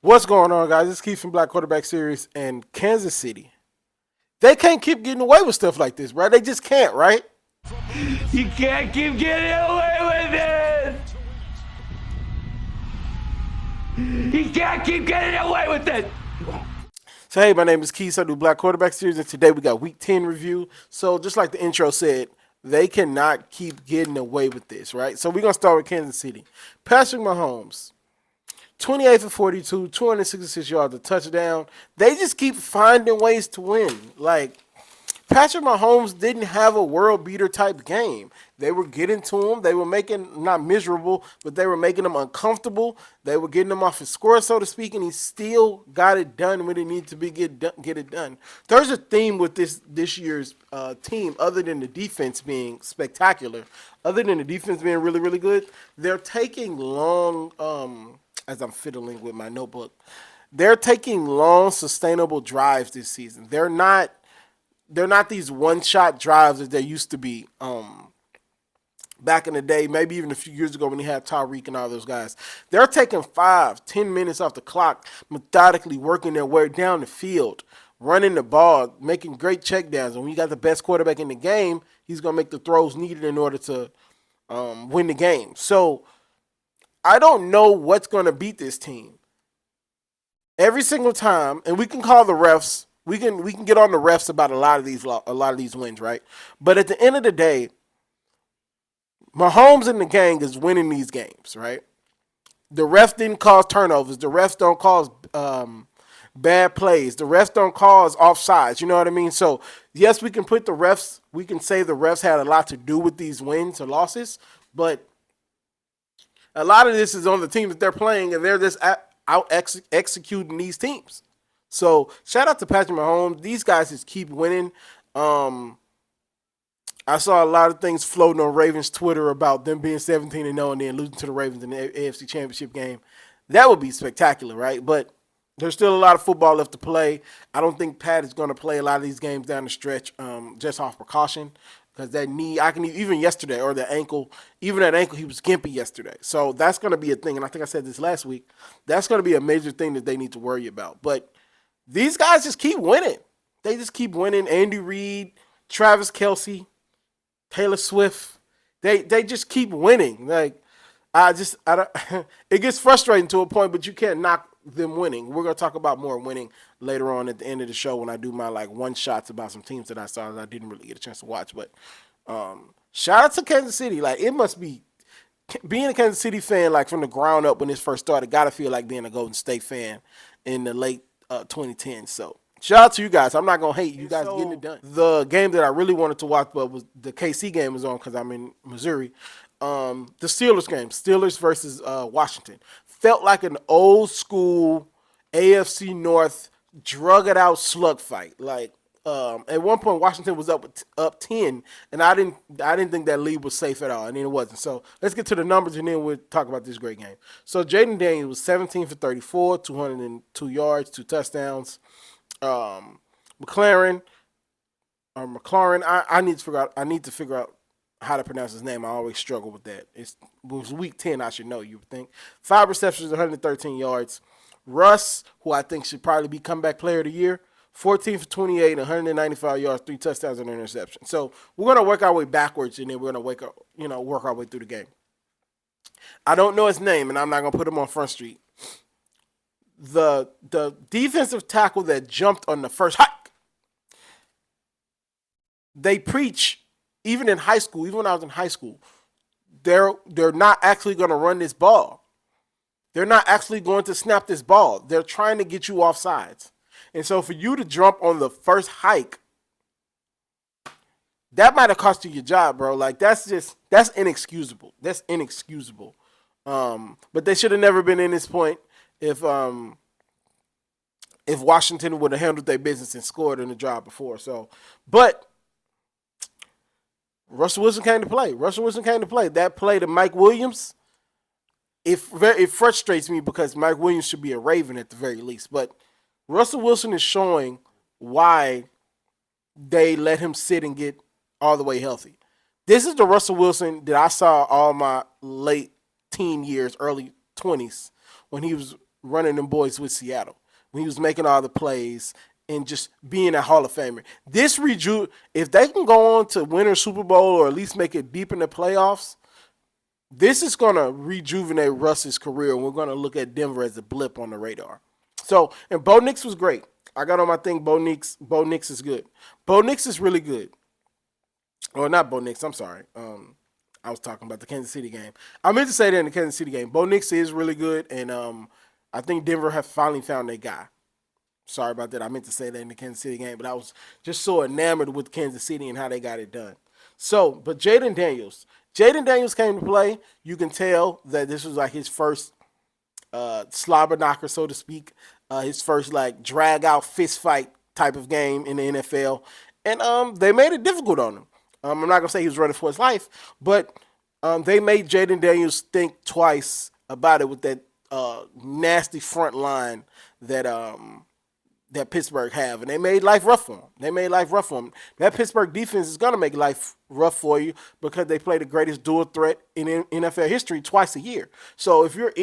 What's going on, guys? It's Keith from Black Quarterback Series and Kansas City. They can't keep getting away with stuff like this, bro. They just can't, right? You can't keep getting away with it. You can't keep getting away with it. So, hey, my name is Keith. I do Black Quarterback Series, and today we got Week 10 review. So, just like the intro said, they cannot keep getting away with this, right? So, we're going to start with Kansas City. Patrick Mahomes, 28 for 42, 266 yards, a touchdown. They just keep finding ways to win. Like, Patrick Mahomes didn't have a world beater type game. They were getting to him. They were making, not miserable, but they were making him uncomfortable. They were getting him off his score, so to speak, and he still got it done when it needed to be get it done. There's a theme with this year's team, other than the defense being spectacular, other than the defense being really, really good. They're taking long, as I'm fiddling with my notebook, they're taking long, sustainable drives this season. They're not these one-shot drives that they used to be back in the day, maybe even a few years ago when he had Tyreek and all those guys. They're taking 5-10 minutes off the clock, methodically working their way down the field, running the ball, making great checkdowns. And when you got the best quarterback in the game, he's going to make the throws needed in order to win the game. So I don't know what's going to beat this team. Every single time, and we can call the refs. We can get on the refs about a lot of these wins, right? But at the end of the day, Mahomes and the gang is winning these games, right? The refs didn't cause turnovers. The refs don't cause bad plays. The refs don't cause offsides. You know what I mean? So yes, we can say the refs had a lot to do with these wins or losses, but a lot of this is on the team that they're playing, and they're just out executing these teams. So shout out to Patrick Mahomes. These guys just keep winning. I saw a lot of things floating on Ravens Twitter about them being 17-0 and then losing to the Ravens in the AFC Championship game. That would be spectacular, right? But there's still a lot of football left to play. I don't think Pat is going to play a lot of these games down the stretch just off precaution, because that knee, even yesterday, or the ankle, even that ankle, he was gimpy yesterday. So that's going to be a thing, and I think I said this last week. That's going to be a major thing that they need to worry about. But these guys just keep winning. They just keep winning. Andy Reid, Travis Kelce, Taylor Swift. They just keep winning. Like, I don't. It gets frustrating to a point, but you can't knock them winning. We're gonna talk about more winning later on at the end of the show when I do my one shots about some teams that I saw that I didn't really get a chance to watch. But shout out to Kansas City. Like, it must be being a Kansas City fan, like from the ground up when this first started. Got to feel like being a Golden State fan in the late 2010. So shout out to you guys. I'm not gonna hate you guys getting it done. The game that I really wanted to watch, but was the KC game, was on because I'm in Missouri. The Steelers game, Steelers versus Washington, felt like an old school AFC North drug it out slug fight. Like, at one point Washington was up 10, and I didn't think that lead was safe at all, and then it wasn't. So let's get to the numbers, and then we'll talk about this great game. So Jaden Daniels was 17 for 34, 202 yards, 2 touchdowns. McLaurin, I need to figure out how to pronounce his name. I always struggle with that. It was week 10, I should know, you would think. 5 receptions, 113 yards. Russ, who I think should probably be comeback player of the year, 14 for 28, 195 yards, 3 touchdowns and an interception. So we're going to work our way backwards, and then we're going to work our way through the game. I don't know his name, and I'm not going to put him on Front Street. The defensive tackle that jumped on the first hike, they preach, even in high school, even when I was in high school, they're not actually going to run this ball. They're not actually going to snap this ball. They're trying to get you off sides. And so for you to jump on the first hike, that might have cost you your job, bro. Like, that's inexcusable. That's inexcusable. But they should have never been in this point if Washington would have handled their business and scored in the drive before. So, but Russell Wilson came to play. That play to Mike Williams, it frustrates me because Mike Williams should be a Raven at the very least. But Russell Wilson is showing why they let him sit and get all the way healthy. This is the Russell Wilson that I saw all my late teen years, early 20s, when he was running them boys with Seattle when he was making all the plays and just being a Hall of Famer. If they can go on to win a Super Bowl or at least make it deep in the playoffs, this is gonna rejuvenate Russ's career, and we're gonna look at Denver as a blip on the radar. So, and Bo Nix was great. I got on my thing. Bo Nix is good. Bo Nix is really good. Or not Bo Nix. I'm sorry. I was talking about the Kansas City game. I meant to say that in the Kansas City game. Bo Nix is really good, and I think Denver have finally found their guy. Sorry about that. I meant to say that in the Kansas City game, but I was just so enamored with Kansas City and how they got it done. So, but Jaden Daniels came to play. You can tell that this was like his first slobber knocker, so to speak. His first like drag out fist fight type of game in the NFL, and they made it difficult on him. I'm not gonna say he was running for his life, but they made Jaden Daniels think twice about it with that nasty front line that Pittsburgh have, and they made life rough for him. That Pittsburgh defense is gonna make life rough for you because they play the greatest dual threat in NFL history twice a year. So if you're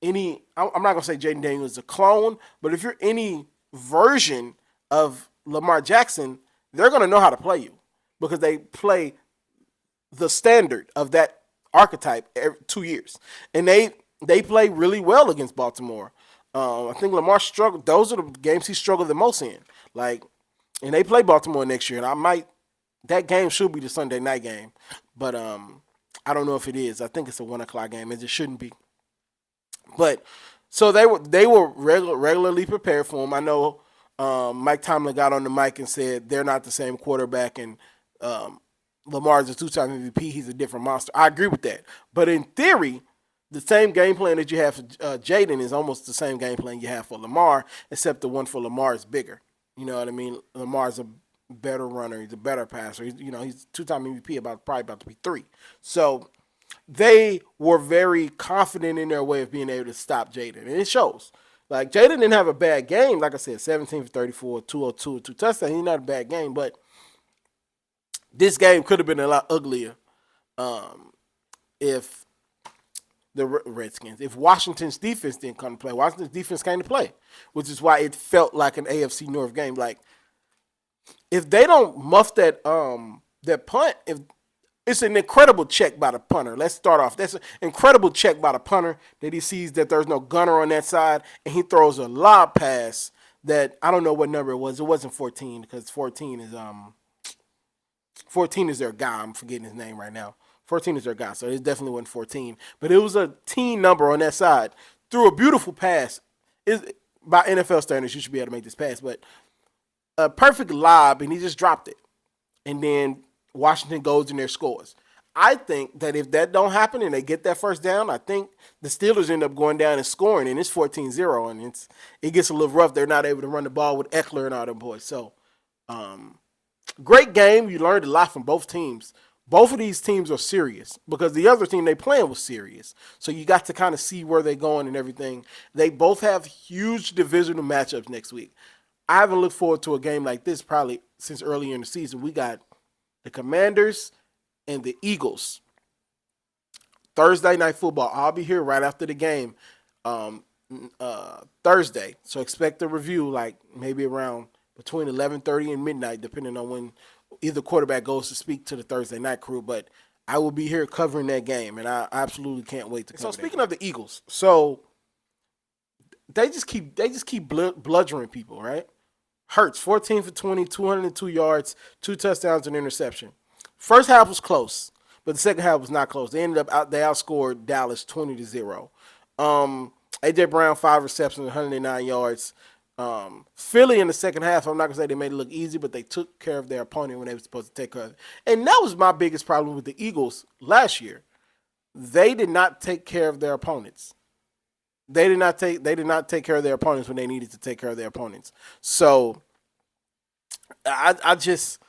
I'm not gonna say Jaden Daniels is a clone, but if you're any version of Lamar Jackson, they're gonna know how to play you because they play the standard of that archetype every 2 years, and they play really well against Baltimore. I think Lamar struggled. Those are the games he struggled the most in. Like, and they play Baltimore next year, and that game should be the Sunday night game, but I don't know if it is. I think it's a 1:00 game, and it shouldn't be. But so they were regularly prepared for him. I know Mike Tomlin got on the mic and said they're not the same quarterback, and Lamar's a 2-time MVP. He's a different monster. I agree with that. But in theory, the same game plan that you have for Jaden is almost the same game plan you have for Lamar, except the one for Lamar is bigger. You know what I mean? Lamar's a better runner. He's a better passer. He's 2-time MVP, probably about to be 3. So they were very confident in their way of being able to stop Jaden, and it shows. Like, Jaden didn't have a bad game. Like I said, 17 for 34, 202, 2 touchdowns. He's not a bad game, but this game could have been a lot uglier if the Redskins, if Washington's defense didn't come to play. Washington's defense came to play, which is why it felt like an AFC North game. Like, if they don't muff that punt, if it's an incredible check by the punter. Let's start off. That's an incredible check by the punter that he sees that there's no gunner on that side, and he throws a lob pass that I don't know what number it was. It wasn't 14 because 14 is their guy. I'm forgetting his name right now. 14 is their guy, so it definitely wasn't 14. But it was a team number on that side. Threw a beautiful pass. By NFL standards, you should be able to make this pass, but a perfect lob, and he just dropped it. And then Washington goes in there, scores. I think that if that don't happen and they get that first down, I think the Steelers end up going down and scoring, and it's 14-0, and it gets a little rough. They're not able to run the ball with Eckler and all them boys. So, great game. You learned a lot from both teams. Both of these teams are serious because the other team they playing was serious. So you got to kind of see where they're going and everything. They both have huge divisional matchups next week. I haven't looked forward to a game like this probably since earlier in the season. We got the Commanders and the Eagles. Thursday night football. I'll be here right after the game Thursday. So expect a review like maybe around between 11:30 and midnight, depending on when either quarterback goes to speak to the Thursday night crew. But I will be here covering that game, and I absolutely can't wait to cover. So speaking of the Eagles, so they just keep bludgeoning people, right? Hurts, 14 for 20, 202 yards, 2 touchdowns, and interception. First half was close, but the second half was not close. They outscored Dallas 20-0. A.J. Brown, 5 receptions, 109 yards. Philly in the second half, I'm not going to say they made it look easy, but they took care of their opponent when they were supposed to take care of it. And that was my biggest problem with the Eagles last year. They did not take care of their opponents. They did not take care of their opponents when they needed to take care of their opponents. So I'm just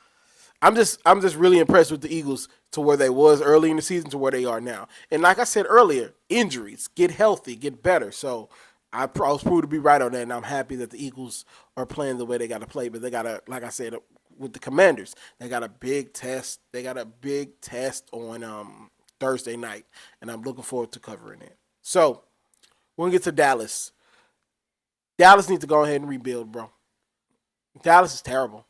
really impressed with the Eagles to where they was early in the season to where they are now. And like I said earlier, injuries, get healthy, get better. So I was proved to be right on that, and I'm happy that the Eagles are playing the way they got to play. But they got to, like I said, with the Commanders, they got a big test. They got a big test on Thursday night, and I'm looking forward to covering it. So We're gonna get to Dallas. Dallas needs to go ahead and rebuild, bro. Dallas is terrible.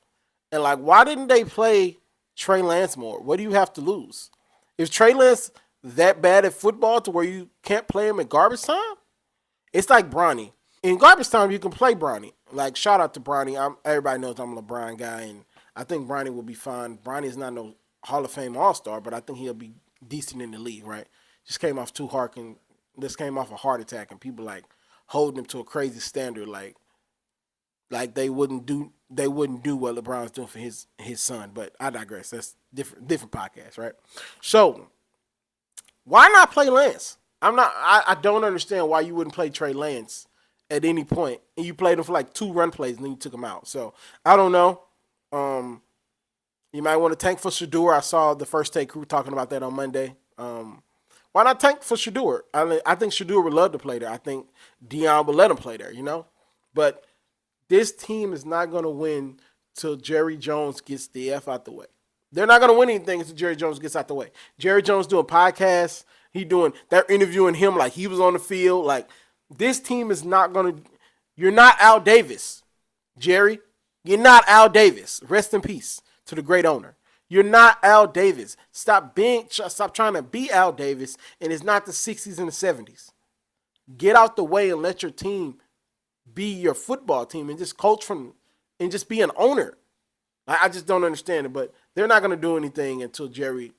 And like, why didn't they play Trey Lance more? What do you have to lose? Is Trey Lance that bad at football to where you can't play him at garbage time? It's like Bronny. In garbage time, you can play Bronny. Like, shout out to Bronny. Everybody knows I'm a LeBron guy, and I think Bronny will be fine. Bronny is not no Hall of Fame All Star, but I think he'll be decent in the league, right? Just came off too hard, and this came off a heart attack, and people like holding him to a crazy standard, like they wouldn't do what LeBron's doing for his son. But I digress. That's different podcast, right? So why not play Lance? I don't understand why you wouldn't play Trey Lance at any point, and you played him for like 2 run plays and then you took him out. So I don't know. You might want to tank for Shador. I saw the First Take crew talking about that on Monday. Why not tank for Shador? I think Shador would love to play there. I think Deion would let him play there, But this team is not going to win till Jerry Jones gets the F out the way. They're not going to win anything until Jerry Jones gets out the way. Jerry Jones doing podcasts. They're interviewing him like he was on the field. Like, this team is not going to, you're not Al Davis, Jerry. You're not Al Davis. Rest in peace to the great owner. You're not Al Davis. Stop trying to be Al Davis, and it's not the 60s and the 70s. Get out the way and let your team be your football team and just coach and just be an owner. I just don't understand it, but they're not going to do anything until Jerry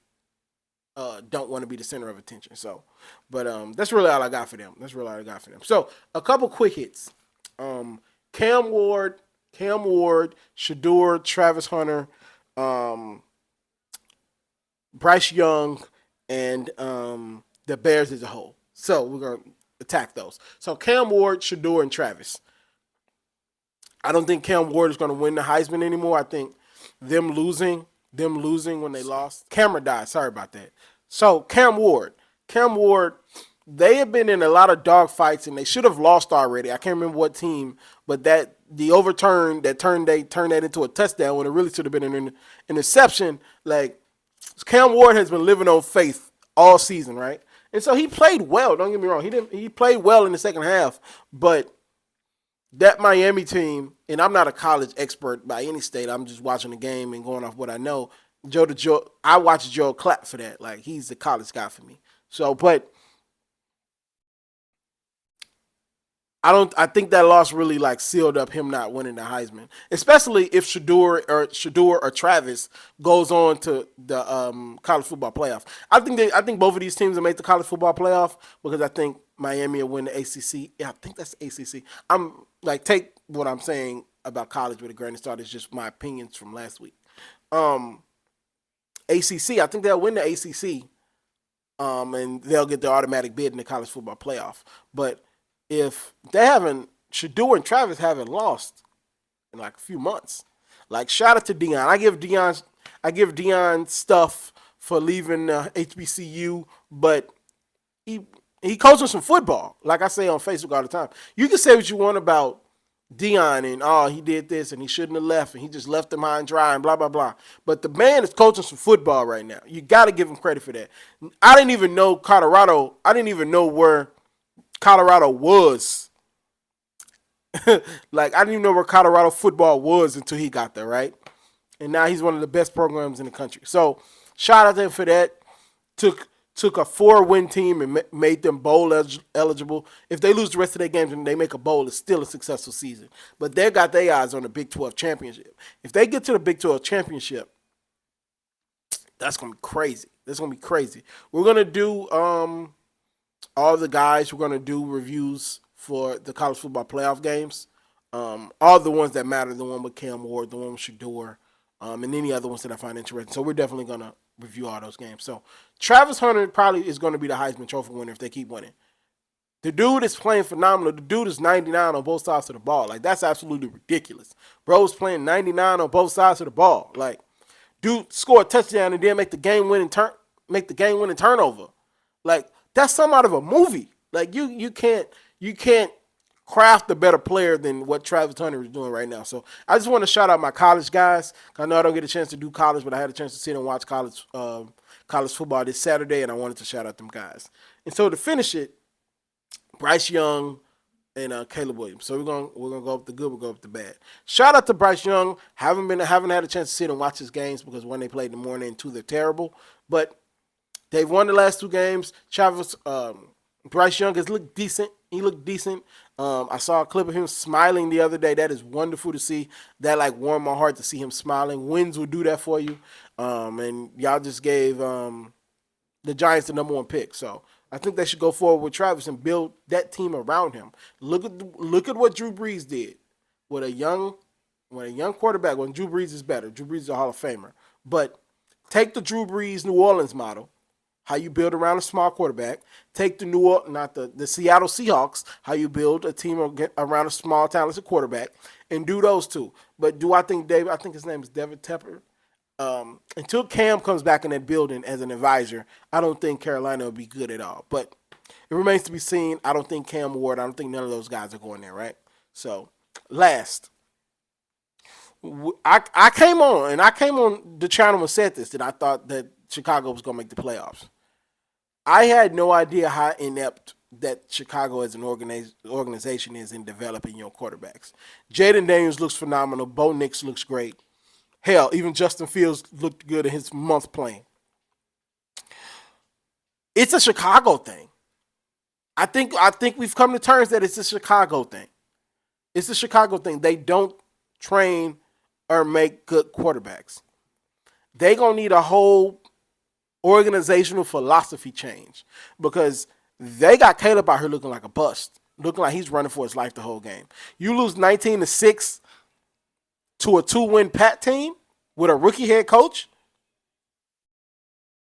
don't want to be the center of attention. So, but that's really all I got for them. So, a couple quick hits. Cam Ward, Shador, Travis Hunter, Bryce Young, and the Bears as a whole. So we're going to attack those. So Cam Ward, Shador, and Travis. I don't think Cam Ward is going to win the Heisman anymore. I think them losing when they lost. Camera died. Sorry about that. So Cam Ward, they have been in a lot of dogfights and they should have lost already. I can't remember what team, but the overturn that turned that into a touchdown when it really should have been an interception. Like, Cam Ward has been living on faith all season, right? And so he played well. Don't get me wrong. He played well in the second half, but that Miami team, and I'm not a college expert by any state. I'm just watching the game and going off what I know. I watch Joe clap for that. Like, he's the college guy for me. So, but I think that loss really like sealed up him not winning the Heisman, especially if Shador or Travis goes on to the college football playoff. I think both of these teams will make the college football playoff because I think Miami will win the ACC. Yeah, I think that's the ACC. I'm like, take what I'm saying about college with a grain of salt. It's just my opinions from last week. ACC, I think they'll win the ACC, and they'll get the automatic bid in the college football playoff. But if Shador and Travis haven't lost in like a few months, like, shout out to Deion. I give Deion stuff for leaving HBCU, but he coaches some football. Like I say on Facebook all the time. You can say what you want about Deion and he did this and he shouldn't have left and he just left them high and dry and blah blah blah. But the man is coaching some football right now. You got to give him credit for that. I didn't even know Colorado. I didn't even know where Colorado was. Like, I didn't even know where Colorado football was until he got there, right? And now he's one of the best programs in the country. So shout out to him for that. Took a 4-win team and made them bowl eligible. If they lose the rest of their games and they make a bowl, it's still a successful season. But they got their eyes on the Big 12 championship. If they get to the Big 12 championship, that's going to be crazy. We're going to do all the guys. We're going to do reviews for the college football playoff games. All the ones that matter, the one with Cam Ward, the one with Shador, and any other ones that I find interesting. So we're definitely going to review all those games. So Travis Hunter probably is going to be the Heisman Trophy winner if they keep winning. The dude is playing phenomenal. The dude is 99 on both sides of the ball. Like, that's absolutely ridiculous. Bro's playing 99 on both sides of the ball. Like, dude scored a touchdown and then make the game winning turnover. Like, that's something out of a movie. Like, you can't craft a better player than what Travis Hunter is doing right now. So I just want to shout out my college guys. I know I don't get a chance to do college, but I had a chance to sit and watch college football this Saturday, and I wanted to shout out them guys. And so to finish it, Bryce Young, and Caleb Williams. So we're gonna go up the good, we'll go up the bad. Shout out to Bryce Young. Haven't had a chance to sit and watch his games because when they played in the morning and two, they're terrible. But they've won the last 2 games. Bryce Young has looked decent. He looked decent. I saw a clip of him smiling the other day. That is wonderful to see. That like warmed my heart to see him smiling. Wins will do that for you. And y'all just gave the Giants the number 1 pick. So I think they should go forward with Travis and build that team around him. Look at what Drew Brees did with a young quarterback. When Drew Brees is better, Drew Brees is a Hall of Famer. But take the Drew Brees New Orleans model, how you build around a small quarterback. Take the Seattle Seahawks, how you build a team around a small talented quarterback, and do those 2. But do I think I think his name is David Tepper. Until Cam comes back in that building as an advisor, I don't think Carolina will be good at all. But it remains to be seen. I don't think Cam Ward, I don't think none of those guys are going there, right? So, last. I came on the channel and said this, that I thought that Chicago was going to make the playoffs. I had no idea how inept that Chicago as an organization is in developing your quarterbacks. Jaden Daniels looks phenomenal. Bo Nix looks great. Hell, even Justin Fields looked good in his month playing. It's a Chicago thing. I think we've come to terms that it's a Chicago thing. It's a Chicago thing. They don't train or make good quarterbacks. They gonna need a whole organizational philosophy change because they got Caleb out here looking like a bust, looking like he's running for his life the whole game. You lose 19-6 to a 2-win Pat team with a rookie head coach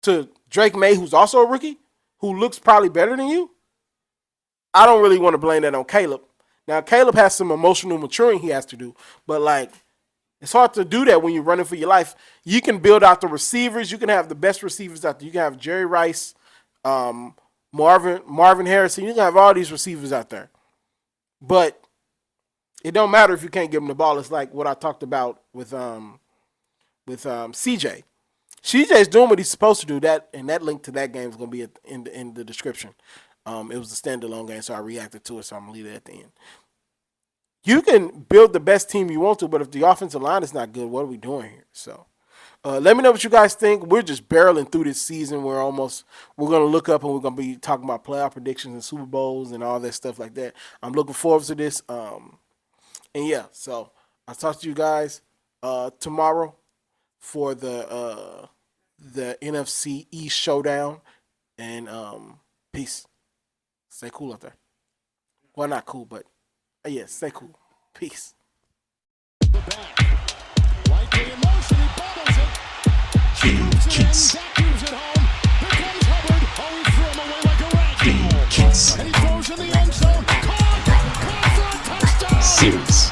to Drake May, who's also a rookie, who looks probably better than you. I don't really want to blame that on Caleb. Now, Caleb has some emotional maturing he has to do, but like, it's hard to do that when you're running for your life. You can build out the receivers. You can have the best receivers out there. You can have Jerry Rice, Marvin Harrison. You can have all these receivers out there. But it don't matter if you can't give them the ball. It's like what I talked about with CJ. CJ is doing what he's supposed to do. That link to that game is going to be in the description. It was a standalone game, so I reacted to it, so I'm going to leave it at the end. You can build the best team you want to, but if the offensive line is not good, what are we doing here? So let me know what you guys think. We're just barreling through this season. We're going to look up and we're going to be talking about playoff predictions and Super Bowls and all that stuff like that. I'm looking forward to this. And yeah, so I'll talk to you guys tomorrow for the NFC East showdown. And peace. Stay cool out there. Well, not cool, but yeah, stay cool. Peace. Series.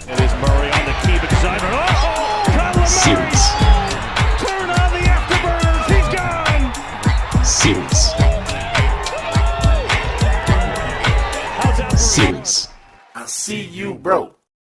It is Murray on the key beside her. Series. Turn on the afterburners. He's gone. Series. Series. I see you, bro.